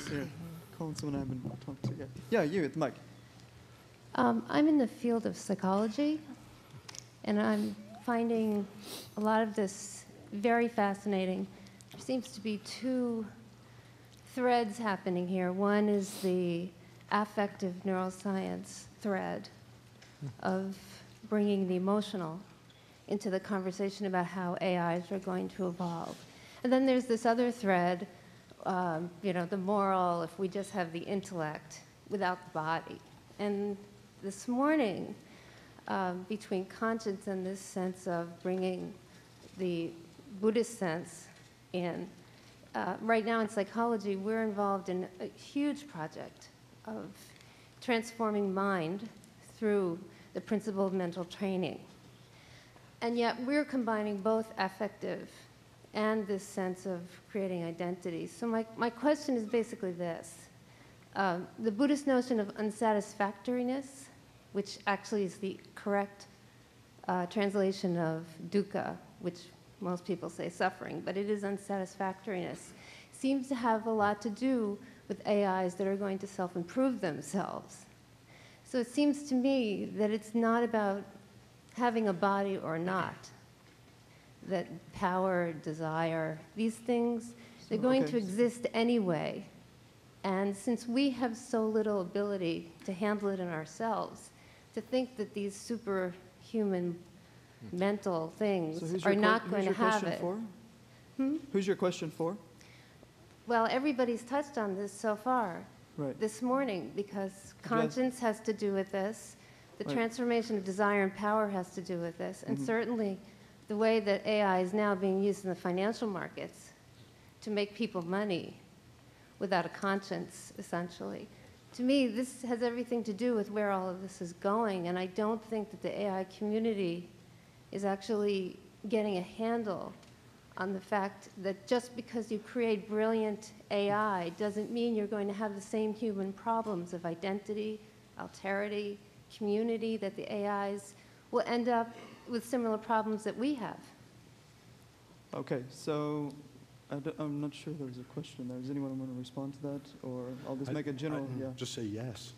here. Calling someone I haven't talked to yet. Yeah, you at the mic. I'm in the field of psychology, and I'm finding a lot of this very fascinating. There seems to be two threads happening here. One is the affective neuroscience thread of bringing the emotional into the conversation about how AIs are going to evolve. And then there's this other thread, the moral, if we just have the intellect without the body. And this morning, between conscience and this sense of bringing the Buddhist sense in, right now in psychology, we're involved in a huge project of transforming mind through the principle of mental training. And yet we're combining both affective and this sense of creating identity. So my question is basically this. The Buddhist notion of unsatisfactoriness, which actually is the correct translation of dukkha, which most people say suffering, but it is unsatisfactoriness, seems to have a lot to do with AIs that are going to self-improve themselves. So it seems to me that it's not about having a body or not, that power, desire, these things, they're going to exist anyway. And since we have so little ability to handle it in ourselves, to think that these superhuman mental things are not going to have it. Who's your question for? Well, everybody's touched on this so far this morning, because conscience has to do with this, the transformation of desire and power has to do with this, and certainly the way that AI is now being used in the financial markets to make people money without a conscience, essentially. To me, this has everything to do with where all of this is going, and I don't think that the AI community is actually getting a handle on the fact that just because you create brilliant AI doesn't mean you're going to have the same human problems of identity, alterity, community, that the AIs will end up with similar problems that we have. Okay, so I'm not sure there's a question there. Does anyone want to respond to that? Or I'll just make a general, Just say yes.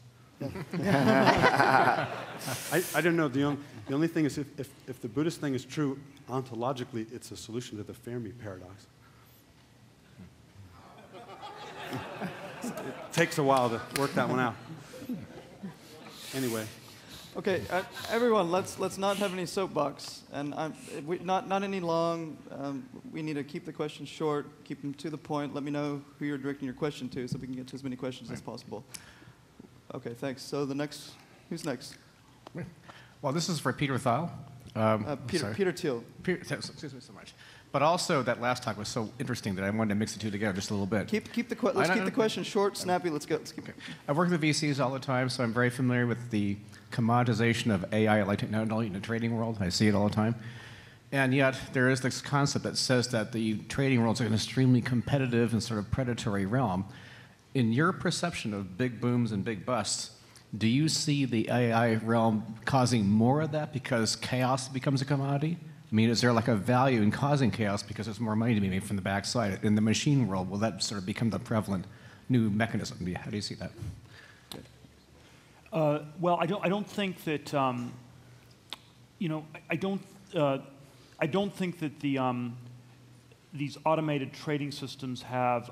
Yeah. I don't know. The only thing is if the Buddhist thing is true ontologically, it's a solution to the Fermi paradox. It takes a while to work that one out. Anyway. Okay, everyone, let's not have any soapbox, and not any long. We need to keep the questions short, keep them to the point. Let me know who you're directing your question to, so we can get to as many questions as possible. Okay, thanks. So who's next? Well, this is for Peter Thiel. Peter Thiel. Excuse me so much. But also, that last talk was so interesting that I wanted to mix the two together just a little bit. Let's keep the question short, snappy. Let's go. I've worked with VCs all the time, so I'm very familiar with the commoditization of AI, like technology in the trading world. I see it all the time. And yet, there is this concept that says that the trading world is an extremely competitive and sort of predatory realm. In your perception of big booms and big busts, do you see the AI realm causing more of that because chaos becomes a commodity? I mean, is there like a value in causing chaos because there's more money to be made from the backside? In the machine world, will that sort of become the prevalent new mechanism? How do you see that? Well, I don't think that I don't think that these automated trading systems have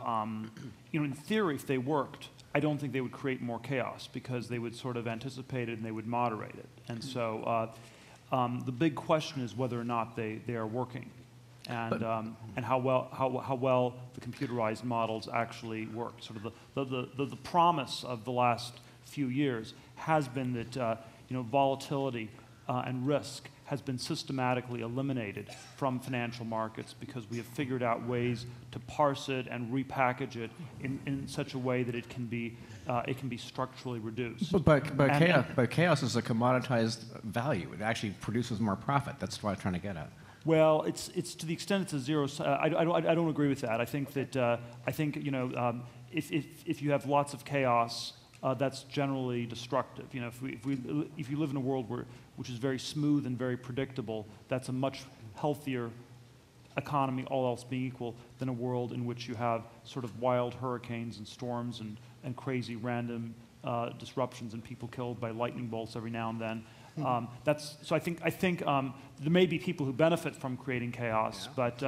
in theory, if they worked, I don't think they would create more chaos because they would sort of anticipate it and they would moderate it. And so the big question is whether or not they are working, and how well the computerized models actually work. Sort of the promise of the last few years has been that volatility and risk has been systematically eliminated from financial markets because we have figured out ways to parse it and repackage it in such a way that it can be structurally reduced. But chaos is a commoditized value. It actually produces more profit. That's what I'm trying to get at. Well, it's to the extent it's a zero. I don't agree with that. I think that if you have lots of chaos, that's generally destructive. If you live in a world which is very smooth and very predictable, that's a much healthier economy, all else being equal, than a world in which you have sort of wild hurricanes and storms and crazy random disruptions and people killed by lightning bolts every now and then. So I think there may be people who benefit from creating chaos, but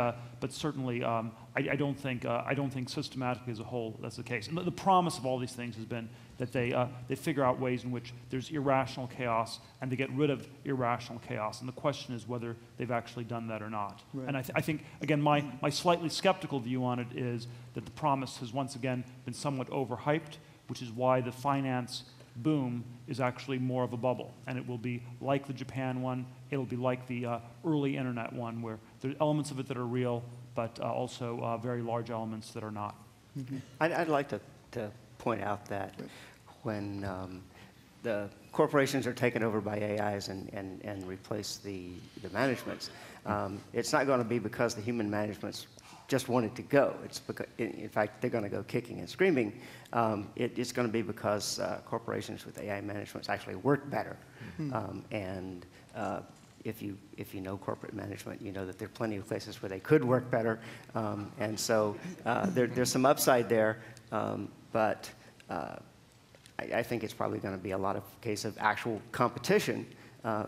certainly I don't think systematically as a whole that's the case. And the promise of all these things has been that they figure out ways in which there's irrational chaos and they get rid of irrational chaos. And the question is whether they've actually done that or not. Right. And I think again my slightly skeptical view on it is that the promise has once again been somewhat overhyped, which is why the finance boom is actually more of a bubble, and it will be like the Japan one. It'll be like the early internet one, where there are elements of it that are real, but also very large elements that are not. Mm-hmm. I'd like to point out that when the corporations are taken over by AIs and replace the managements, it's not going to be because the human managements just wanted to go. It's because, in fact, they're going to go kicking and screaming. It's going to be because corporations with AI managements actually work better. And if you know corporate management, you know that there are plenty of places where they could work better. And so there's some upside there, but I think it's probably going to be a lot of case of actual competition,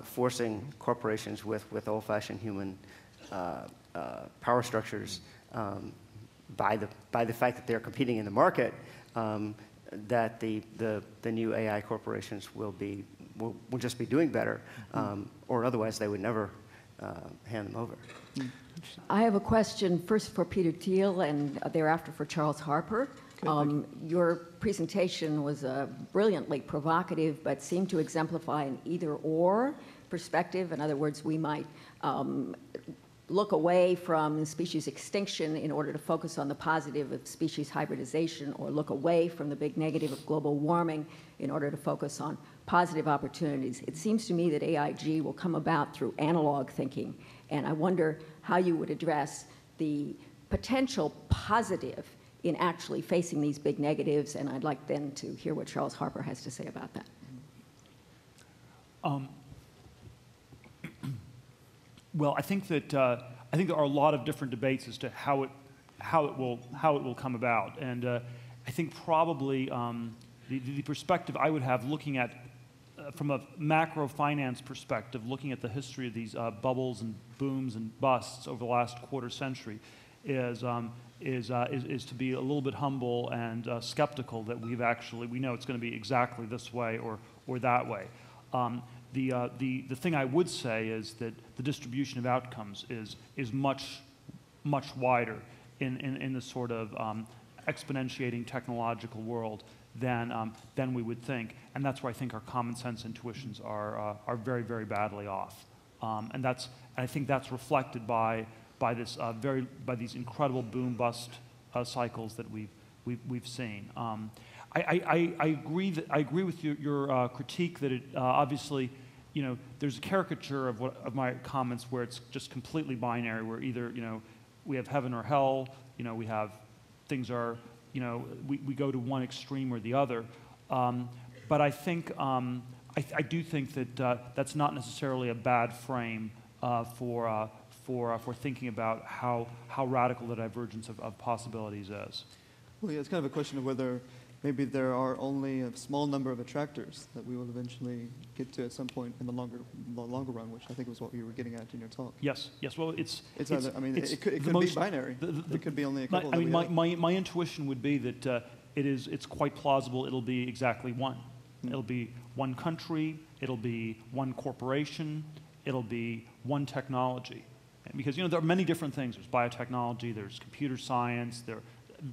forcing corporations with old-fashioned human power structures by the fact that they're competing in the market, that the new AI corporations will just be doing better, or otherwise they would never hand them over. I have a question first for Peter Thiel and thereafter for Charles Harper. Your presentation was brilliantly provocative, but seemed to exemplify an either-or perspective. In other words, we might look away from species extinction in order to focus on the positive of species hybridization, or look away from the big negative of global warming in order to focus on positive opportunities. It seems to me that AIG will come about through analog thinking, and I wonder how you would address the potential positive in actually facing these big negatives, and I'd like then to hear what Charles Harper has to say about that. Well, I think that there are a lot of different debates as to how it will come about, and I think probably the perspective I would have, looking at from a macro finance perspective, looking at the history of these bubbles and booms and busts over the last quarter century, is to be a little bit humble and skeptical that we know it's going to be exactly this way or that way. The thing I would say is that the distribution of outcomes is much wider in the sort of exponentiating technological world than we would think, and that's where I think our common sense intuitions are very, very badly off, and I think that's reflected by these incredible boom bust cycles that we've seen. I agree with your critique that it obviously, there's a caricature of my comments where it's just completely binary, where either we have heaven or hell, we have things are we go to one extreme or the other, but I think I do think that that's not necessarily a bad frame for thinking about how radical the divergence of possibilities is. Well, yeah, it's kind of a question of whether maybe there are only a small number of attractors that we will eventually get to at some point in the longer run, which I think was what you were getting at in your talk. Yes. Well, it could be binary. It could be only a couple. My intuition would be that it's quite plausible it'll be exactly one. It'll be one country. It'll be one corporation. It'll be one technology. Because there are many different things. There's biotechnology. There's computer science. There are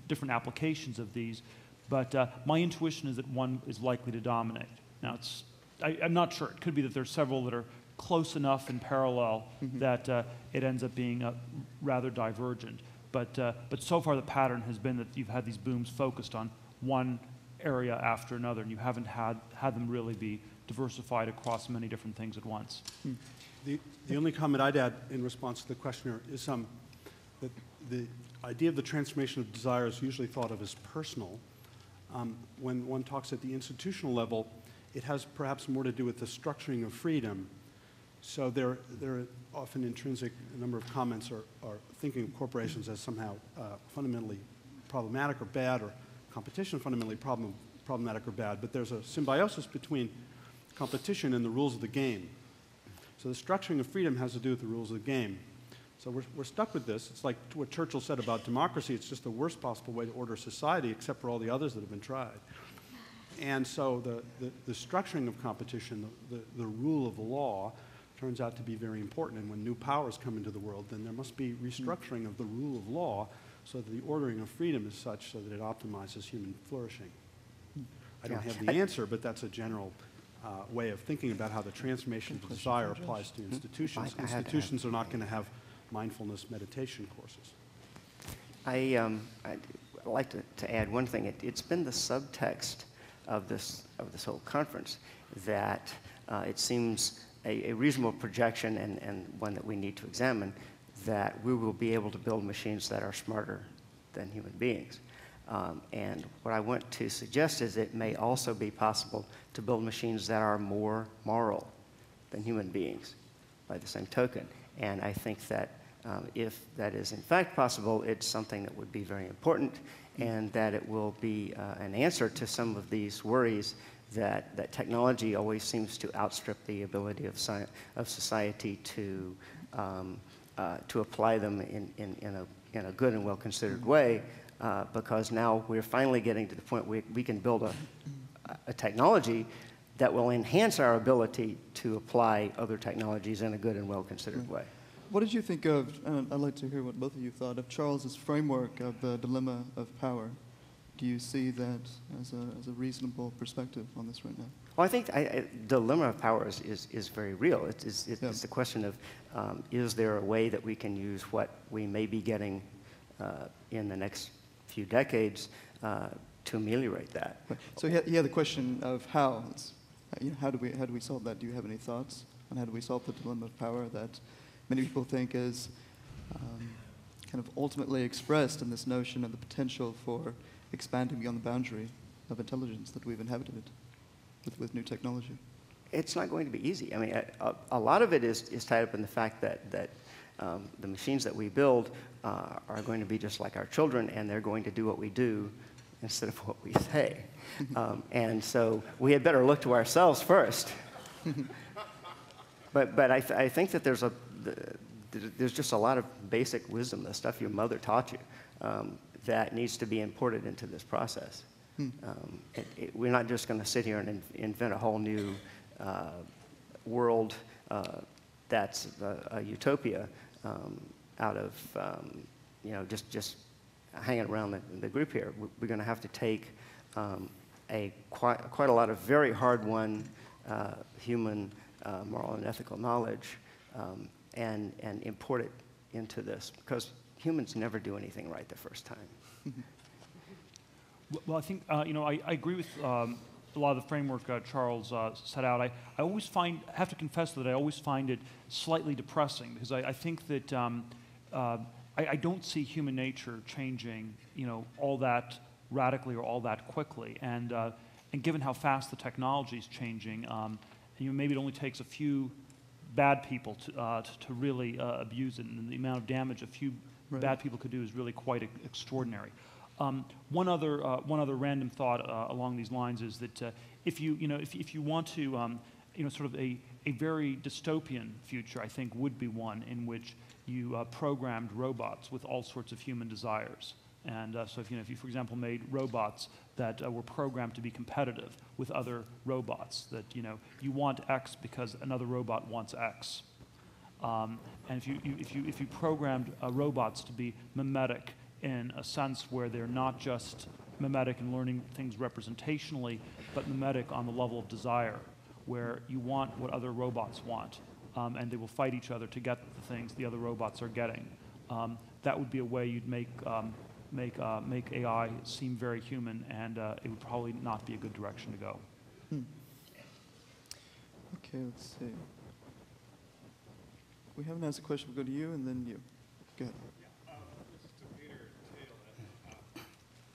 different applications of these. But my intuition is that one is likely to dominate. Now, I'm not sure. It could be that there are several that are close enough in parallel that it ends up being rather divergent. But so far the pattern has been that you've had these booms focused on one area after another, and you haven't had them really be diversified across many different things at once. The only comment I'd add in response to the questioner is that the idea of the transformation of desire is usually thought of as personal. When one talks at the institutional level, it has perhaps more to do with the structuring of freedom. So there are often intrinsic, a number of comments are thinking of corporations as somehow fundamentally problematic or bad, or competition fundamentally problematic or bad, but there's a symbiosis between competition and the rules of the game. So the structuring of freedom has to do with the rules of the game. So we're stuck with this. It's like what Churchill said about democracy. It's just the worst possible way to order society, except for all the others that have been tried. And so the structuring of competition, the rule of law, turns out to be very important. And when new powers come into the world, then there must be restructuring of the rule of law so that the ordering of freedom is such so that it optimizes human flourishing. I don't have the answer, but that's a general way of thinking about how the transformation of desire applies to institutions. Institutions are not going to have mindfulness meditation courses. I'd like to add one thing. It's been the subtext of this whole conference that it seems a reasonable projection and one that we need to examine, that we will be able to build machines that are smarter than human beings. And what I want to suggest is it may also be possible to build machines that are more moral than human beings by the same token. And I think that if that is in fact possible, it's something that would be very important, and that it will be an answer to some of these worries that technology always seems to outstrip the ability of society to apply them in a good and well-considered way, because now we're finally getting to the point where we can build a technology that will enhance our ability to apply other technologies in a good and well-considered way. What did you think of, and I'd like to hear what both of you thought, of Charles's framework of the dilemma of power? Do you see that as a reasonable perspective on this right now? Well, I think the dilemma of power is very real. It's the question of, is there a way that we can use what we may be getting in the next few decades to ameliorate that? Right. So he had the question of how. How do we solve that? Do you have any thoughts on how do we solve the dilemma of power that many people think is kind of ultimately expressed in this notion of the potential for expanding beyond the boundary of intelligence that we've inhabited with new technology? It's not going to be easy. I mean, a lot of it is tied up in the fact that the machines that we build are going to be just like our children, and they're going to do what we do instead of what we say. And so we had better look to ourselves first. But I think that there's just a lot of basic wisdom, the stuff your mother taught you, that needs to be imported into this process. We're not just going to sit here and invent a whole new world that's a utopia out of just hanging around the group here. We're going to have to take quite a lot of very hard-won human moral and ethical knowledge and import it into this, because humans never do anything right the first time. Well, I think I agree with a lot of the framework Charles set out. I always have to confess that I always find it slightly depressing, because I think that I don't see human nature changing, all that radically or all that quickly. And given how fast the technology is changing, maybe it only takes a few bad people to really abuse it, and the amount of damage a few bad people could do is really quite extraordinary. One other random thought along these lines is that if you want to sort of a very dystopian future, I think would be one in which you programmed robots with all sorts of human desires. And so if you, for example, made robots that were programmed to be competitive with other robots, that you want X because another robot wants X, and if you programmed robots to be mimetic in a sense where they're not just mimetic in learning things representationally, but mimetic on the level of desire, where you want what other robots want, and they will fight each other to get the things the other robots are getting. That would be a way you'd make AI seem very human, and it would probably not be a good direction to go. Okay, let's see. We haven't asked a question. We'll go to you, and then you. Go ahead. This is to Peter Thiel.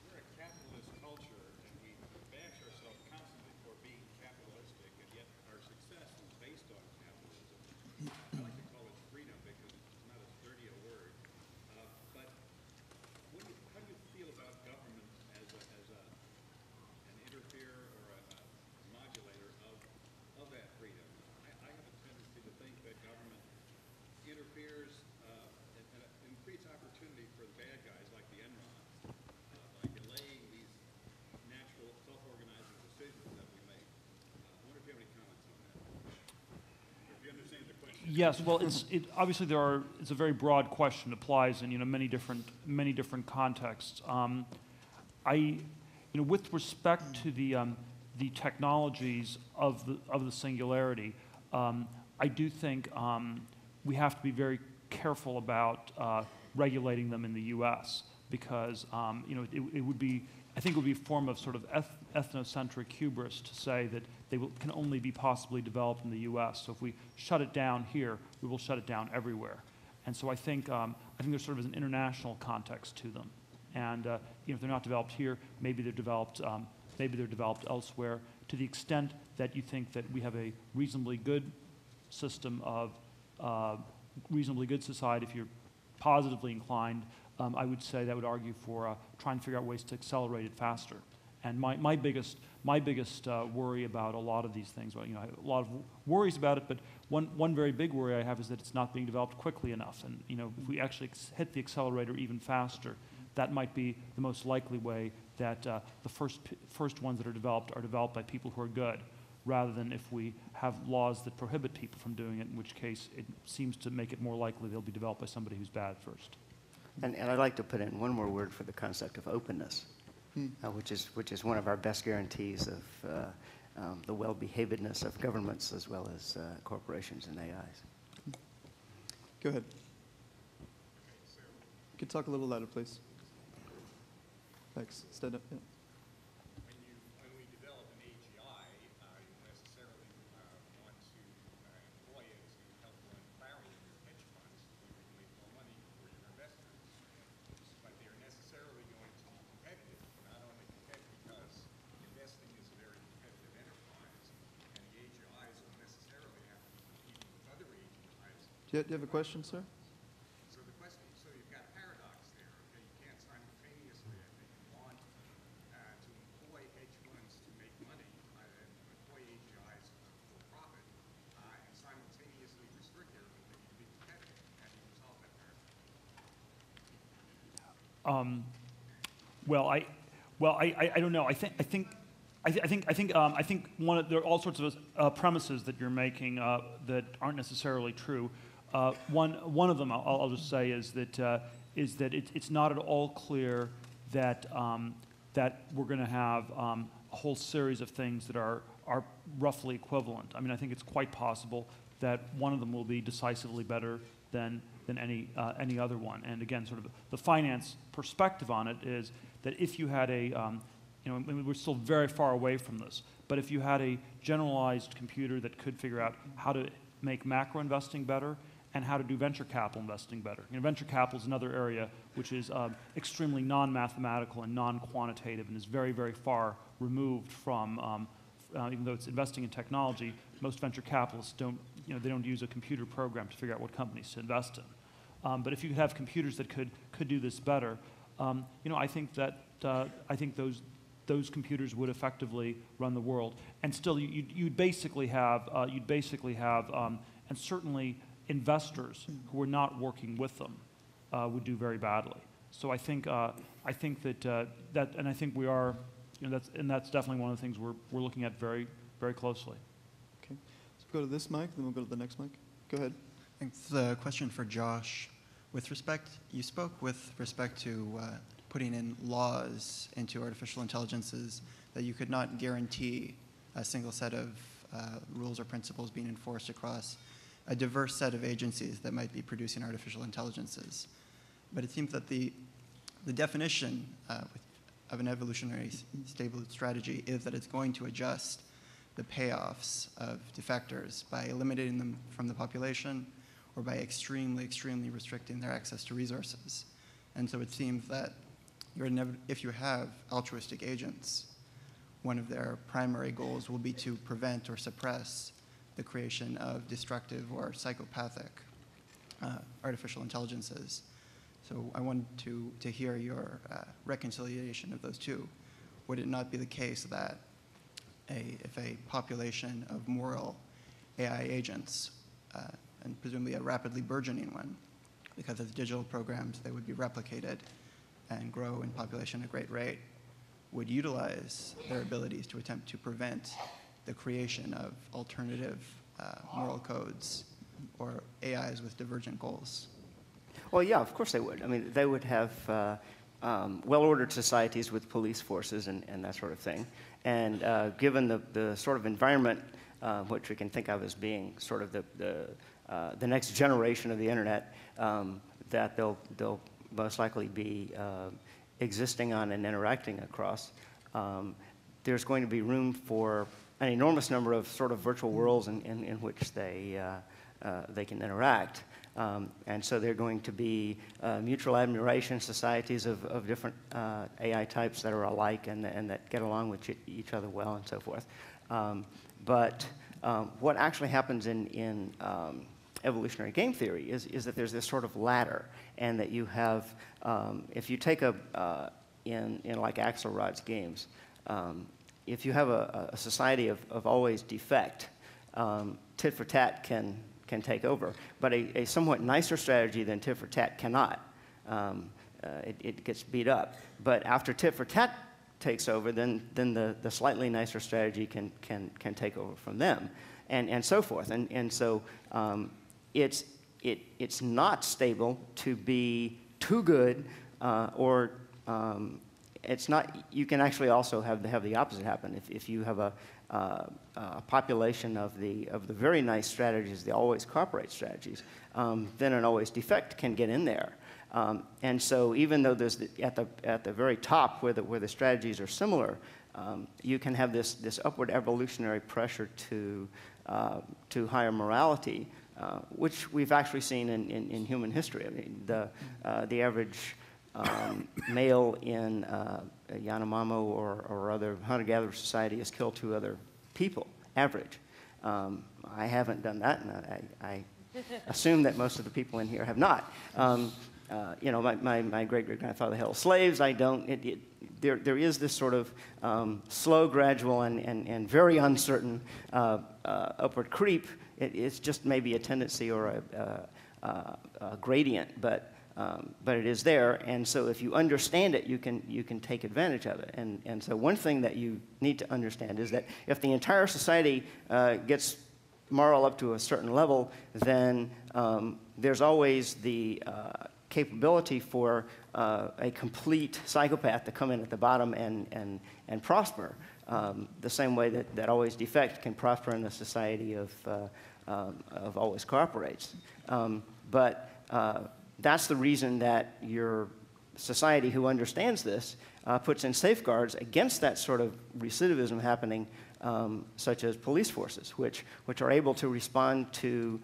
We're a capitalist culture, and we bash ourselves constantly for being capitalistic, and yet our success is based on capitalism. I like to call it freedom. Yes, well, obviously it's a very broad question. It applies in many different contexts. With respect to the technologies of the singularity, I do think we have to be very careful about regulating them in the U.S. because it would be, I think it would be a form of sort of ethnocentric hubris to say that they can only be possibly developed in the U.S. So if we shut it down here, we will shut it down everywhere. And so I think there's sort of an international context to them. And if they're not developed here, maybe they're developed elsewhere. To the extent that you think that we have a reasonably good system of reasonably good society, if you're positively inclined, I would say that would argue for trying to figure out ways to accelerate it faster. And my biggest worry about a lot of these things, well, I have a lot of worries about it, but one very big worry I have is that it's not being developed quickly enough. And if we actually hit the accelerator even faster, that might be the most likely way that the first ones that are developed by people who are good, rather than if we have laws that prohibit people from doing it, in which case it seems to make it more likely they'll be developed by somebody who's bad first. And I'd like to put in one more word for the concept of openness, which is one of our best guarantees of the well-behavedness of governments as well as corporations and AIs. Go ahead. You could talk a little louder, please. Thanks. Stand up. Yeah. When we develop an AGI, you necessarily want to employ it to help run clarity in your hedge funds so you can make more money for your investors. But they're necessarily going to be competitive, not only competitive because investing is a very competitive enterprise, and the AGIs will necessarily have to be competing with other AGIs. Do you have a question, sir? So the question, so you've got a paradox there. Okay, you can't simultaneously, I think, want to employ hedge funds to make money and employ AGIs for profit, and simultaneously restrict their ability to be competitive. How do you resolve that paradox? I don't know. I think there are all sorts of premises that you're making that aren't necessarily true. One of them I'll just say is that it's not at all clear that we're going to have a whole series of things that are roughly equivalent. I mean, I think it's quite possible that one of them will be decisively better than any other one. And again, sort of the finance perspective on it is that if you had we're still very far away from this, but if you had a generalized computer that could figure out how to make macro investing better and how to do venture capital investing better. Venture capital is another area which is extremely non-mathematical and non-quantitative and is very, very far removed from, even though it's investing in technology, most venture capitalists don't use a computer program to figure out what companies to invest in. But if you could have computers that could do this better, I think those computers would effectively run the world. And still, you'd basically have, and certainly investors who are not working with them would do very badly. So I think we are, that's definitely one of the things we're looking at very, very closely. Okay. So we'll go to this mic, then we'll go to the next mic. Go ahead. Thanks. The question for Josh. You spoke with respect to putting in laws into artificial intelligences that you could not guarantee a single set of rules or principles being enforced across a diverse set of agencies that might be producing artificial intelligences. But it seems that the definition of an evolutionary stable strategy is that it's going to adjust the payoffs of defectors by eliminating them from the population or by extremely, extremely restricting their access to resources. And so it seems that if you have altruistic agents, one of their primary goals will be to prevent or suppress the creation of destructive or psychopathic artificial intelligences. So I wanted to hear your reconciliation of those two. Would it not be the case that if a population of moral AI agents, and presumably a rapidly burgeoning one, because as digital programs they would be replicated and grow in population at a great rate, would utilize their abilities to attempt to prevent the creation of alternative moral codes or AIs with divergent goals? Well, yeah, of course they would. I mean, they would have well-ordered societies with police forces and that sort of thing. And given the sort of environment, which we can think of as being sort of the next generation of the internet, that they'll most likely be existing on and interacting across, there's going to be room for an enormous number of sort of virtual worlds in which they can interact. And so they're going to be mutual admiration societies of different AI types that are alike and that get along with each other well and so forth. But what actually happens in evolutionary game theory is that there's this sort of ladder, and that you have, if you take in like Axelrod's games, if you have a society of always defect, tit for tat can take over. But a somewhat nicer strategy than tit for tat cannot. It gets beat up. But after tit for tat takes over, then the slightly nicer strategy can take over from them, and so forth. And so it's not stable to be too good, or it's not. You can actually also have the opposite happen. If you have a population of the very nice strategies, the always cooperate strategies, then an always defect can get in there. And so even though there's at the very top where the strategies are similar, you can have this upward evolutionary pressure to higher morality, which we've actually seen in human history. I mean, the average male in Yanomamo or other hunter-gatherer society has killed 2 other people, average. I haven't done that, and I assume that most of the people in here have not. You know, my great-great-grandfather held slaves. I don't. There is this sort of slow, gradual, and very uncertain upward creep. It's just maybe a tendency or a gradient, but it is there. And so if you understand it, you can take advantage of it. And so one thing that you need to understand is that if the entire society gets moral up to a certain level, then there's always the capability for a complete psychopath to come in at the bottom and prosper, the same way that always defect can prosper in a society of always cooperates. But that's the reason that your society who understands this puts in safeguards against that sort of recidivism happening, such as police forces, which are able to respond to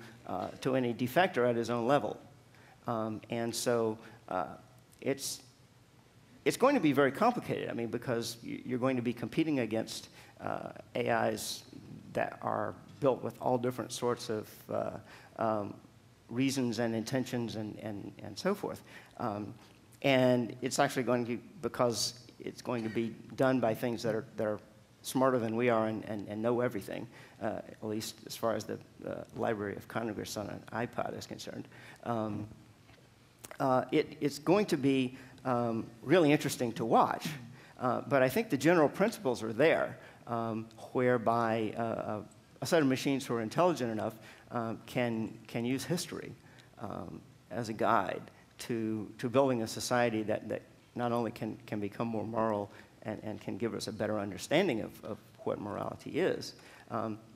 any defector at his own level. And so it's going to be very complicated. I mean, because you're going to be competing against AIs that are built with all different sorts of reasons and intentions and so forth. And it's actually going to, because it's going to be done by things that are smarter than we are and know everything, at least as far as the Library of Congress on an iPod is concerned. It's going to be really interesting to watch. But I think the general principles are there, whereby a set of machines who are intelligent enough can use history as a guide to building a society that not only can become more moral and can give us a better understanding of what morality is,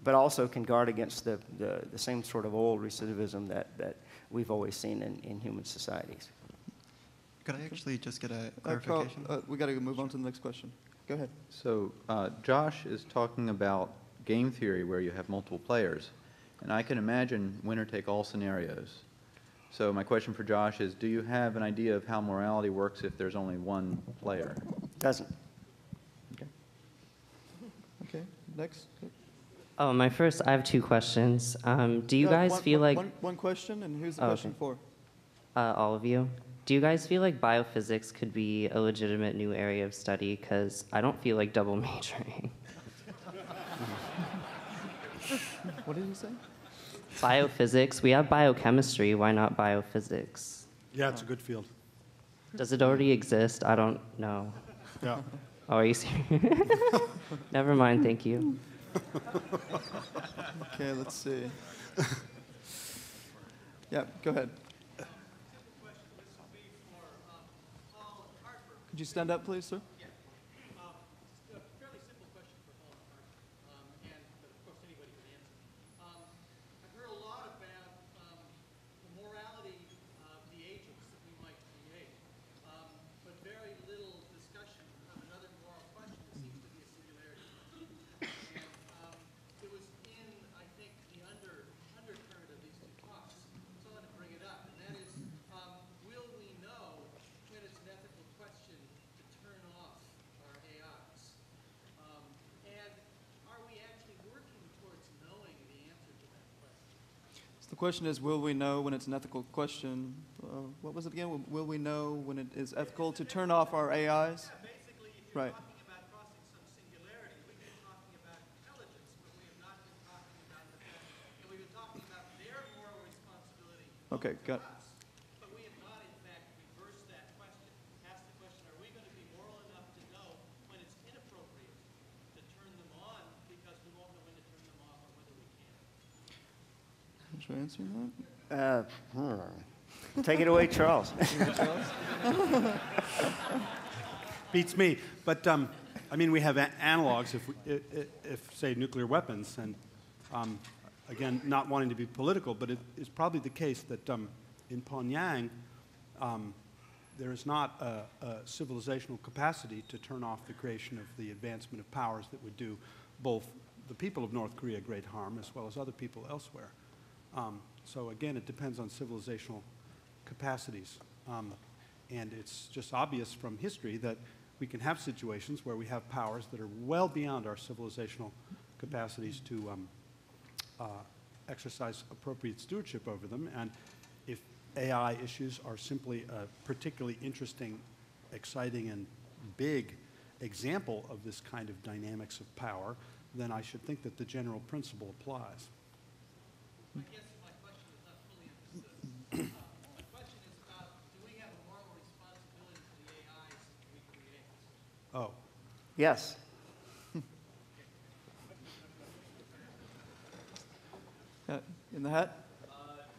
but also can guard against the same sort of old recidivism that we've always seen in human societies. Could I actually just get a clarification? Carl, we got to move on to the next question. Go ahead. So Josh is talking about game theory where you have multiple players. And I can imagine winner-take-all scenarios. So my question for Josh is, do you have an idea of how morality works if there's only one player? Doesn't. Okay. Okay, next. Oh, I have 2 questions. Do you guys feel like... One question, and who's the question for? All of you. Do you guys feel like biophysics could be a legitimate new area of study? Because I don't feel like double majoring. What did you say? Biophysics. We have biochemistry. Why not biophysics? Yeah, it's a good field. Does it already exist? I don't know. Yeah. Oh, are you serious? Never mind, thank you. Okay, let's see. Yeah, go ahead. Could you stand up, please, sir? A fairly simple question for Paul and Harper, but of course anybody can answer. I've heard a lot about the morality of the agents that we might create, but very little discussion of another moral question that seems to be a singularity question. And it was in, I think, the undercurrent of these two talks, so I want to bring it up, and that is, will we know when it's an ethical question to turn off our AIs? And are we actually working towards knowing the answer to that question? So the question is, will we know when it's an ethical question? What was it again? Will we know when it is ethical to turn off our AIs? Yeah, basically, if you're Right. talking about crossing some singularity, we've been talking about intelligence, but we have not been talking about the fact, and we've been talking about their moral responsibility Okay, got to us. But we have not, in fact, reversed that question. Asked the question, are we going to be moral enough to know when it's inappropriate to turn them on because we won't know when to turn them off or whether we can? Should I answer that? Take it away, Charles. Beats me. But, I mean, we have analogs if, say, nuclear weapons. And, again, not wanting to be political, but it is probably the case that in Pyongyang, there is not a civilizational capacity to turn off the creation of the advancement of powers that would do both the people of North Korea great harm as well as other people elsewhere. So, again, it depends on civilizational capacities. And it's just obvious from history that we can have situations where we have powers that are well beyond our civilizational capacities to exercise appropriate stewardship over them. And if AI issues are simply a particularly interesting, exciting, and big example of this kind of dynamics of power, then I should think that the general principle applies. I guess my question is not fully understood. My question is about, do we have a moral responsibility to the AIs we create? Oh. Yes. In the hat?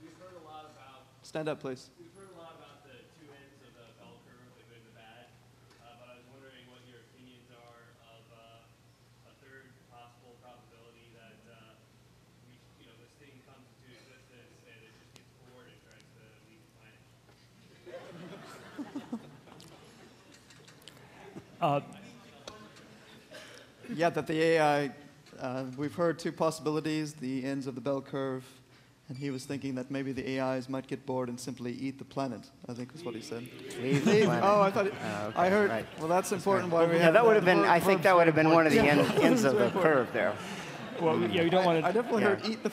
We've heard a lot about. Stand up, please. We've heard a lot about the two ends of the bell curve, the good and the bad. But I was wondering what your opinions are of a third possible probability that this thing comes into existence and it just gets bored and tries to leave the planet. Yeah, that the AI, we've heard two possibilities, the ends of the bell curve, and he was thinking that maybe the AIs might get bored and simply eat the planet, I think was what he said. Leave the planet. Oh, I thought, Okay, I heard, right. well, that's important why we Yeah, have that would have the been, I think that would have been one of the ends of the Very curve there. Well, yeah, you don't want I to, definitely Yeah. heard eat the,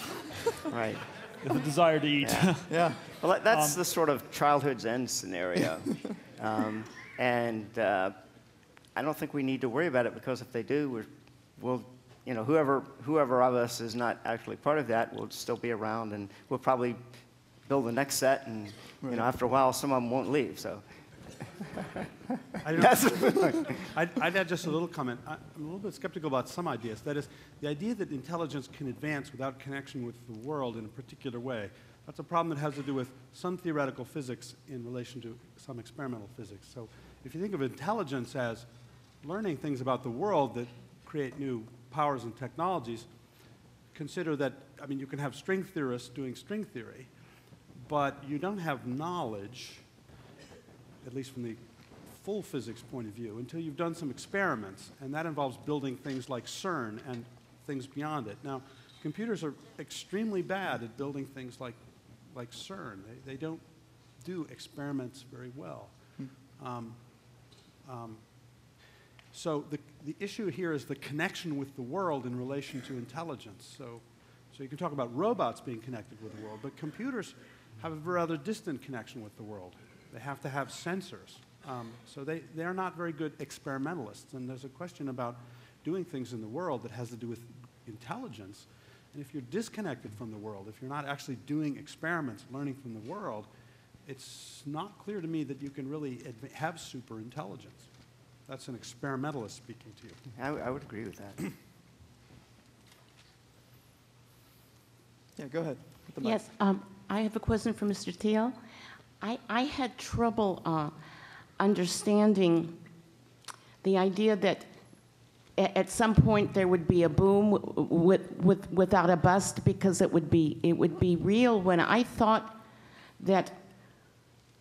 Right. the desire to eat. Yeah. yeah. Well, that's the sort of childhood's end scenario. I don't think we need to worry about it because if they do, whoever of us is not actually part of that will still be around, and we'll probably build the next set, and after a while, some of them won't leave. So. I'd add just a little comment. I'm a little bit skeptical about some ideas. That is, the idea that intelligence can advance without connection with the world in a particular way. That's a problem that has to do with some theoretical physics in relation to some experimental physics. So if you think of intelligence as learning things about the world that create new powers and technologies, consider that, I mean, you can have string theorists doing string theory, but you don't have knowledge, at least from the full physics point of view, until you've done some experiments, and that involves building things like CERN and things beyond it. Now, computers are extremely bad at building things like CERN. They don't do experiments very well. So the issue here is the connection with the world in relation to intelligence. So you can talk about robots being connected with the world, but computers have a rather distant connection with the world. They have to have sensors. So they're not very good experimentalists. And there's a question about doing things in the world that has to do with intelligence. And if you're disconnected from the world, if you're not actually doing experiments, learning from the world, it's not clear to me that you can really have super intelligence. That's an experimentalist speaking to you. I would agree with that. Yeah, go ahead. With the mic. Yes, I have a question for Mr. Thiel. I had trouble understanding the idea that at some point there would be a boom without a bust because it would be real, when I thought that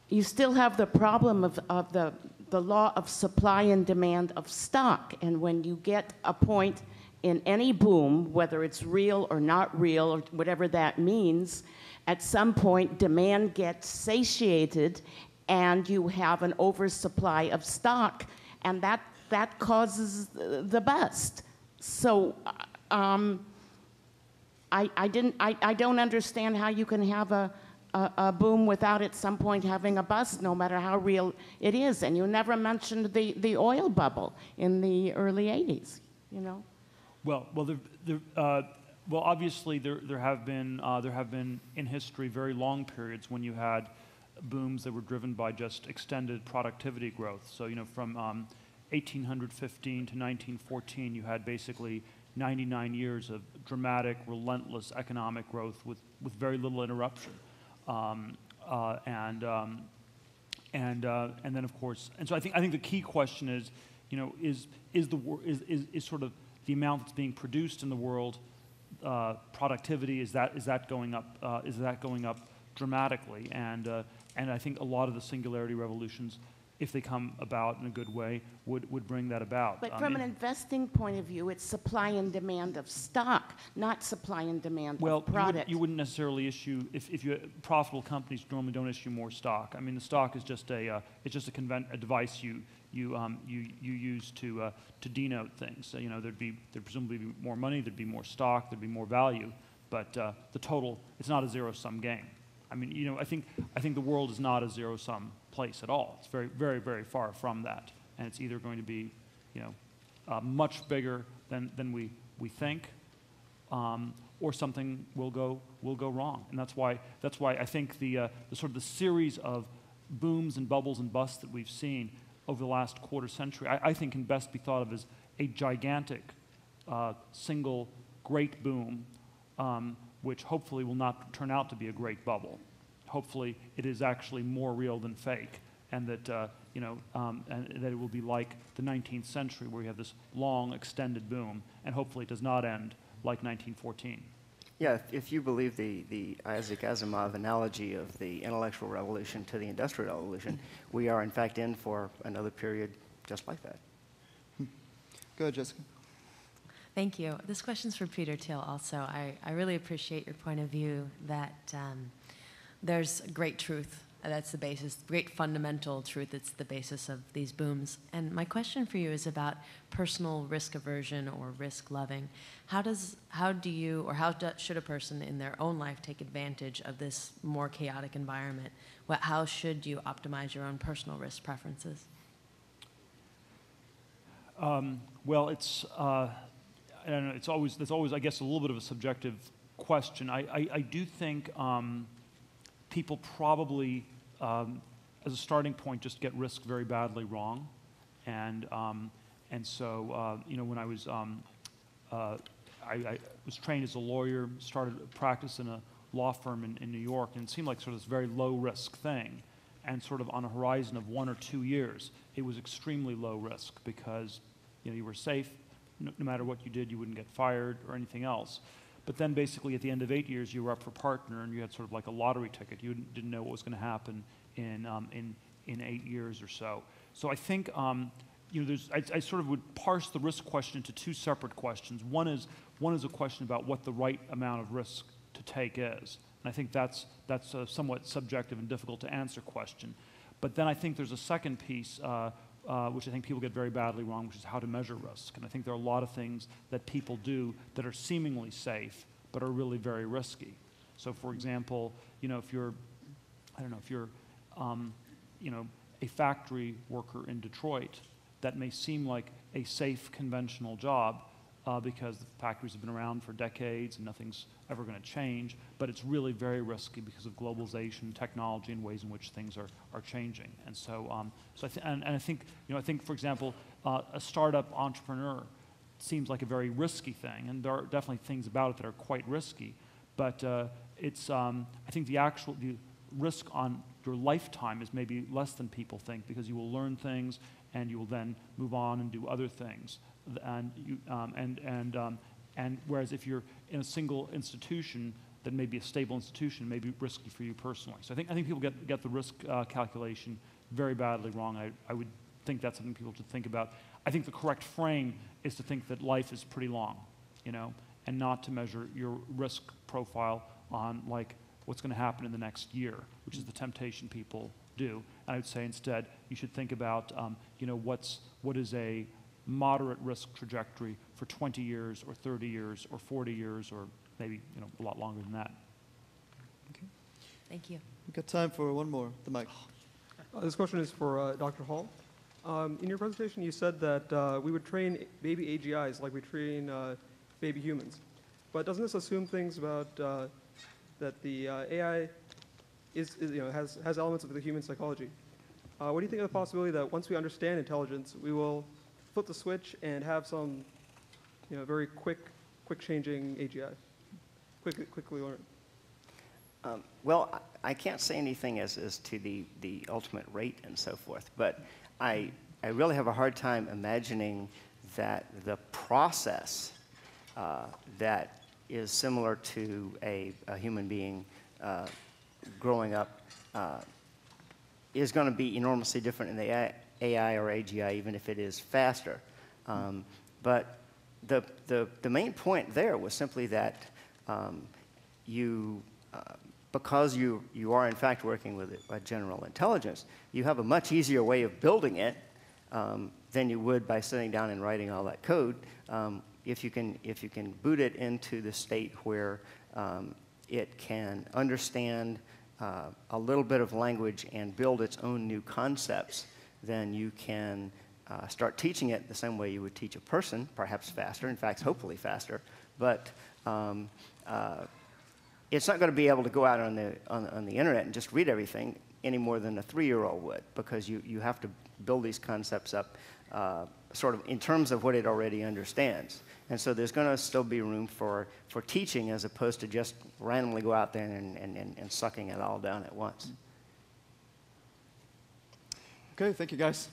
you still have the problem of the law of supply and demand of stock. And when you get a point in any boom, whether it's real or not real or whatever that means, at some point demand gets satiated and you have an oversupply of stock, and that causes the bust. So I don't understand how you can have a boom without at some point having a bust, no matter how real it is. And you never mentioned the oil bubble in the early 80s, you know? Well, obviously there have been in history very long periods when you had booms that were driven by just extended productivity growth. So, you know, from 1815 to 1914, you had basically 99 years of dramatic, relentless economic growth with very little interruption. And then of course, and so I think the key question is, you know, is sort of the amount that's being produced in the world, productivity, is that going up dramatically? And I think a lot of the singularity revolutions, if they come about in a good way, would bring that about. But from an investing point of view, it's supply and demand of stock, not supply and demand of product. You wouldn't necessarily issue, if you profitable companies normally don't issue more stock. I mean, the stock is just a device you use to denote things. So, you know, there'd presumably be more money, there'd be more stock, there'd be more value, but the total, it's not a zero-sum game. I mean, you know, I think the world is not a zero-sum place at all. It's very, very, very far from that, and it's either going to be, you know, much bigger than we think, or something will go wrong. And that's why I think the sort of the series of booms and bubbles and busts that we've seen over the last quarter century, I think can best be thought of as a gigantic single great boom, which hopefully will not turn out to be a great bubble. Hopefully it is actually more real than fake, and that you know, and that it will be like the 19th century, where you have this long extended boom, and hopefully it does not end like 1914. Yeah, if you believe the Isaac Asimov analogy of the intellectual revolution to the industrial revolution, we are in fact in for another period just like that. Go ahead, Jessica. Thank you. This question's for Peter Thiel also. I really appreciate your point of view that there's great truth. That's the basis, great fundamental truth that's the basis of these booms. And my question for you is about personal risk aversion or risk loving. How should a person in their own life take advantage of this more chaotic environment? How should you optimize your own personal risk preferences? Well, it's, I don't know, there's always, I guess, a little bit of a subjective question. I do think people probably, as a starting point, just get risk very badly wrong. And so, you know, when I was trained as a lawyer, started practice in a law firm in New York, and it seemed like sort of this very low risk thing. And sort of on a horizon of 1 or 2 years, it was extremely low risk because, you know, you were safe. No matter what you did, you wouldn't get fired or anything else. But then basically at the end of 8 years, you were up for partner, and you had sort of like a lottery ticket. You didn't know what was going to happen in 8 years or so. So I think, you know, I sort of would parse the risk question into 2 separate questions. One is a question about what the right amount of risk to take is. And I think that's a somewhat subjective and difficult to answer question. But then I think there's a second piece, which I think people get very badly wrong, which is how to measure risk. And I think there are a lot of things that people do that are seemingly safe, but are really very risky. So for example, you know, if you're, I don't know, if you're, you know, a factory worker in Detroit, that may seem like a safe, conventional job because the factories have been around for decades and nothing's ever going to change, but it's really very risky because of globalization, technology, and ways in which things are changing. And so, I think, you know, I think, for example, a startup entrepreneur seems like a very risky thing, and there are definitely things about it that are quite risky. But I think the risk on your lifetime is maybe less than people think, because you will learn things and you will then move on and do other things. And whereas if you're in a single institution that may be a stable institution, may be risky for you personally. So I think people get the risk calculation very badly wrong. I would think that's something people should think about. I think the correct frame is to think that life is pretty long, and not to measure your risk profile on like what's going to happen in the next year, which is the temptation people do. And I would say instead you should think about what is a moderate risk trajectory for 20 years or 30 years or 40 years or maybe a lot longer than that. Okay. Thank you. We've got time for one more. The mic. This question is for Dr. Hall. In your presentation, you said that we would train baby AGIs like we train baby humans. But doesn't this assume things about that the AI has elements of the human psychology? What do you think of the possibility that once we understand intelligence, we will flip the switch and have some very quick changing AGI, quickly learn? Well, I can't say anything as to the ultimate rate and so forth, but I really have a hard time imagining that the process that is similar to a human being growing up is going to be enormously different in the AI or AGI, even if it is faster. But the main point there was simply that because you are in fact working with a general intelligence, you have a much easier way of building it than you would by sitting down and writing all that code. If you can boot it into the state where it can understand a little bit of language and build its own new concepts, then you can start teaching it the same way you would teach a person, perhaps faster, in fact, hopefully faster. But it's not going to be able to go out on the internet and just read everything any more than a 3-year-old would, because you have to build these concepts up sort of in terms of what it already understands. And so there's going to still be room for teaching as opposed to just randomly go out there and sucking it all down at once. Okay, thank you guys.